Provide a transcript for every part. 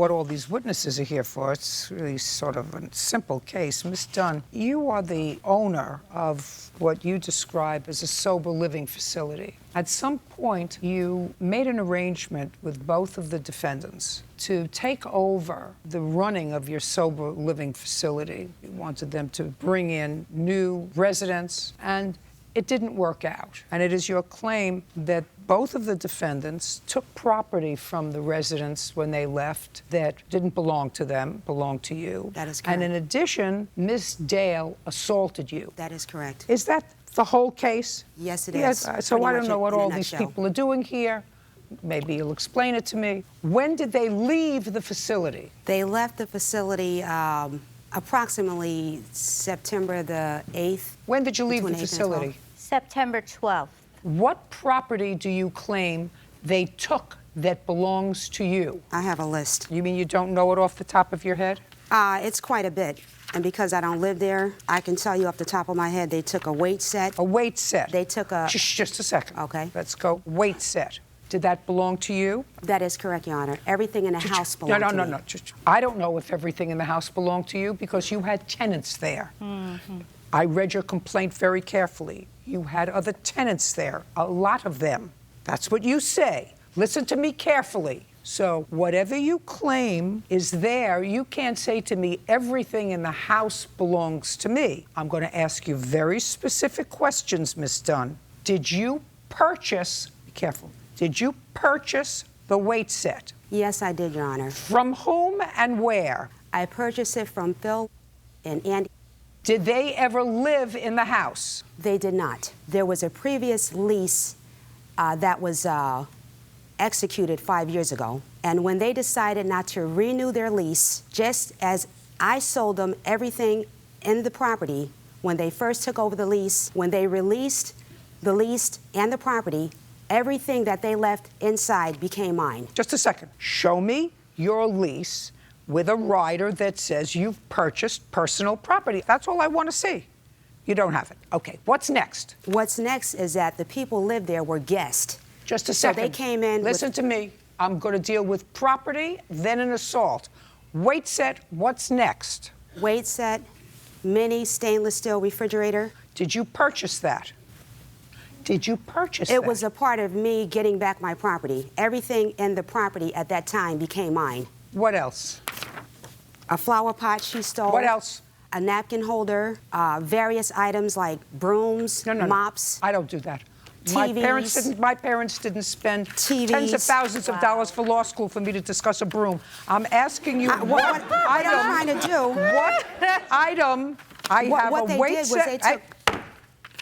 what all these witnesses are here for. It's really sort of a simple case. Miss Dunn, you are the owner of what you describe as a sober living facility. At some point, you made an arrangement with both of the defendants to take over the running of your sober living facility. You wanted them to bring in new residents, and it didn't work out. And it is your claim that both of the defendants took property from the residents when they left that didn't belong to them, belonged to you. That is correct. And in addition, Miss Dale assaulted you. That is correct. Is that the whole case? Yes, it is. Yes. So I don't know what all these nutshell. people are doing here. Maybe you'll explain it to me. When did they leave the facility? They left the facility approximately September the 8th. When did you leave the between 8th and facility? September 12th. What property do you claim they took that belongs to you? I have a list. You mean you don't know it off the top of your head? It's quite a bit. And because I don't live there, I can tell you off the top of my head, they took a weight set. A weight set? They took a... Just a second. Okay. Let's go. Weight set. Did that belong to you? That is correct, Your Honor. Everything in the house belonged to me. No. I don't know if everything in the house belonged to you because you had tenants there. Mm-hmm. I read your complaint very carefully. You had other tenants there, a lot of them. That's what you say. Listen to me carefully. So whatever you claim is there, you can't say to me, everything in the house belongs to me. I'm going to ask you very specific questions, Miss Dunn. Did you purchase, be careful, did you purchase the weight set? Yes, I did, Your Honor. From whom and where? I purchased it from Phil and Andy. Did they ever live in the house? They did not. There was a previous lease that was executed 5 years ago. And when they decided not to renew their lease, just as I sold them everything in the property, when they first took over the lease, when they released the lease and the property, everything that they left inside became mine. Just a second. Show me your lease with a rider that says you've purchased personal property. That's all I want to see. You don't have it. Okay, what's next? What's next is that the people lived there were guests. Just a second. So they came in. Listen to me. I'm going to deal with property, then an assault. Weight set, what's next? Weight set, mini stainless steel refrigerator. Did you purchase that? Did you purchase that? It was a part of me getting back my property. Everything in the property at that time became mine. What else? A flower pot she stole. What else? A napkin holder, various items like brooms, mops. I don't do that. TVs. My parents didn't spend TVs. tens of thousands of dollars for law school for me to discuss a broom. I'm asking you what I'm trying to do. What item? I have a weight set.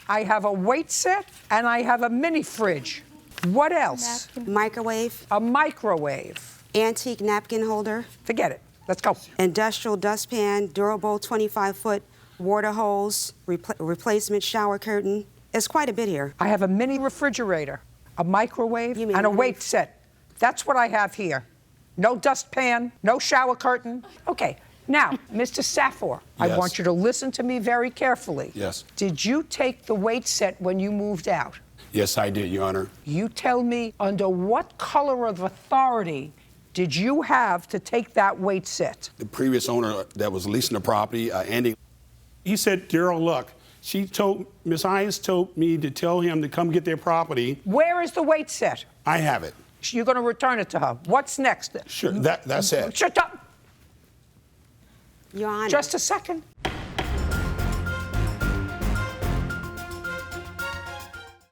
I have a weight set and I have a mini fridge. What else? Microwave. A microwave. Antique napkin holder. Forget it. Let's go. Industrial dustpan, durable 25-foot water hose, replacement shower curtain. It's quite a bit here. I have a mini refrigerator, a microwave, and a weight set. That's what I have here. No dustpan, no shower curtain. Okay, now, Mr. Safor, Yes. I want you to listen to me very carefully. Yes. Did you take the weight set when you moved out? Yes, I did, Your Honor. You tell me under what color of authority did you have to take that weight set? The previous owner that was leasing the property, Andy, He said, Darryl, look, Miss Hines told me to tell him to come get their property. Where is the weight set? I have it. You're going to return it to her. What's next? Sure, that's it. Shut up. Your Honor. Just a second.